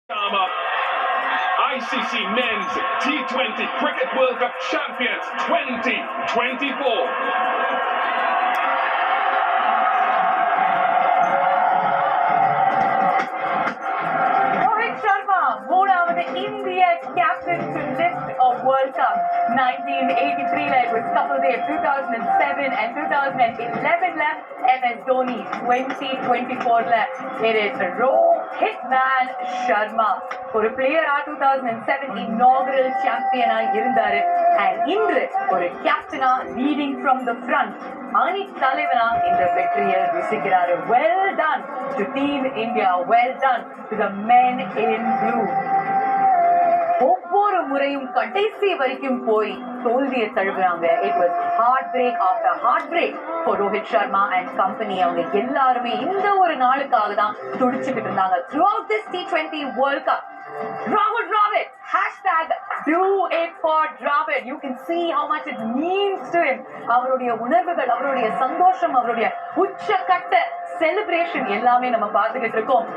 ICC Men's T20 Cricket World Cup Champions 2024. Rohit Sharma, மூணாவது இந்திய captain to lift a World Cup. 1983 it was Kapildev, 2007 and 2011 MS Dhoni, 2024 it is Rohit Man Sharma. ஒரு பிளேயரா 2007 inaugural சாம்பியனா இருந்தாரு and இன்று ஒரு கேப்டனா leading from the front அணி தலைவனா இந்த வெற்றியை ருசிக்கிறாரு. Well done to Team India, well done to the men in blue. ஒவ்வொரு முறையும் கடைசி வரைக்கும் போய் தோல்வியை தழுவுறாங்க. It was heartbreak after heartbreak for Rohit Sharma and company. அவங்க எல்லாருமே இந்த ஒரு நாளுக்காக தான் துடிச்சுக்கிட்டு இருந்தாங்க. Throughout this T20 World Cup, Rahul Dravid, hashtag do it for Dravid. You can see how much it means to him. அவருடைய உணர்வுகள், அவருடைய சந்தோஷம், அவருடைய உச்சக்கட்ட celebration எல்லாமே நம்ம பார்த்துக்கிட்டு இருக்கோம்.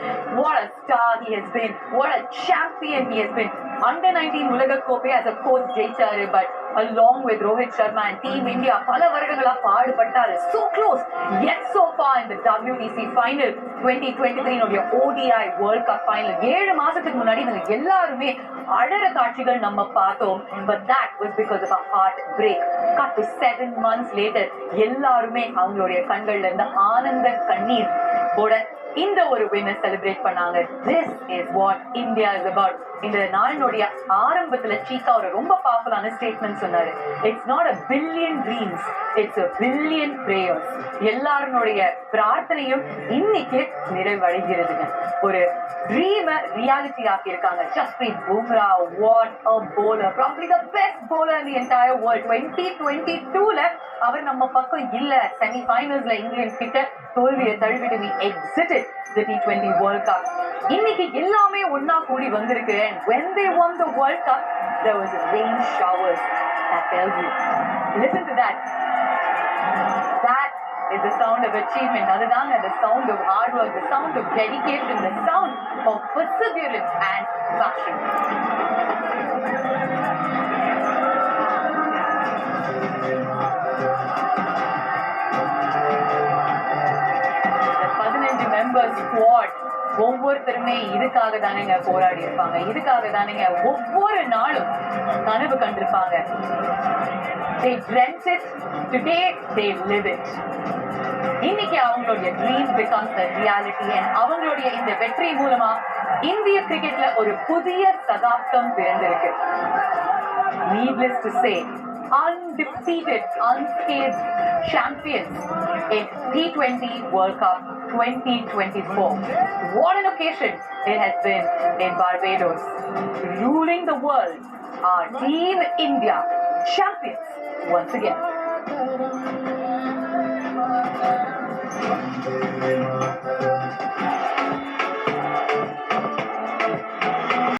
What a star he has been, what a champion he has been. Under 19 உலக கோப்பை as a coach ஜெயிச்சாரு. But along with Rohit Sharma and Team India பல வருடங்களா பாடுபட்டாரு. So close yet so far in the WTC final 2023 ODI World Cup final. 7 மாசத்துக்கு முன்னாடி இவங்க எல்லாருமே அழற காட்சிகள் நம்ம பார்த்தோம். But that was because of a heart break. Cut to 7 months later எல்லாருமே அவங்களுடைய கண்கள்ல இருந்து ஆனந்த கண்ணீர் போட இந்த ஒரு வின்னை செலிப்ரேட் பண்ணாங்க. This is what India is about. இந்த நாளினுடைய ஆரம்பத்துல சீக்கா ஒரு ரொம்ப பவர்ஃபுல்லான ஸ்டேட்மெண்ட் சொன்னாரு. It's not a billion dreams, it's a billion prayers. எல்லாருடைய பிரார்த்தனையும் இன்னைக்கு நிறைவடைகிறதுங்க. ஒரு ட்ரீம ரியாலிட்டி ஆக்கி இருக்காங்க. Jasprit Bumrah, what a bowler, probably the best bowler in the entire world. 2022ல அவர் நம்ம பக்கம் இல்ல. செமி ஃபைனல்ஸ்ல இங்கிலாந்து கிட்ட தோல்வியை தழுவிட்டு we exited the T20 World Cup. இன்னைக்கு எல்லாமே ஒன்னா கூடி வந்திருக்கு. And when they won the World Cup, there was rain showers. That tells you. Listen to that. That is the sound of achievement. அதுதாங்க the sound of hard work, the sound of dedication, the sound of perseverance and passion. Squad ஒவ்வொருத்தருமே இதுக்காக தானேங்க போராடி இருப்பாங்க. இதுக்காக தானேங்க ஒவ்வொரு நாளும் கனவு கண்டிருப்பாங்க. They dreamt it, today they live it. இன்னைக்கு அவங்களுடைய dream becomes a reality. and அவங்களுடைய இந்த வெற்றி மூலமா இந்திய கிரிக்கெட்ல ஒரு புதிய சகாப்தம் பிறந்திருக்கு. Needless to say, undefeated, unscathed champions in T20 World Cup 2024. What an occasion it has been in Barbados. Ruling the world, our Team India champions once again.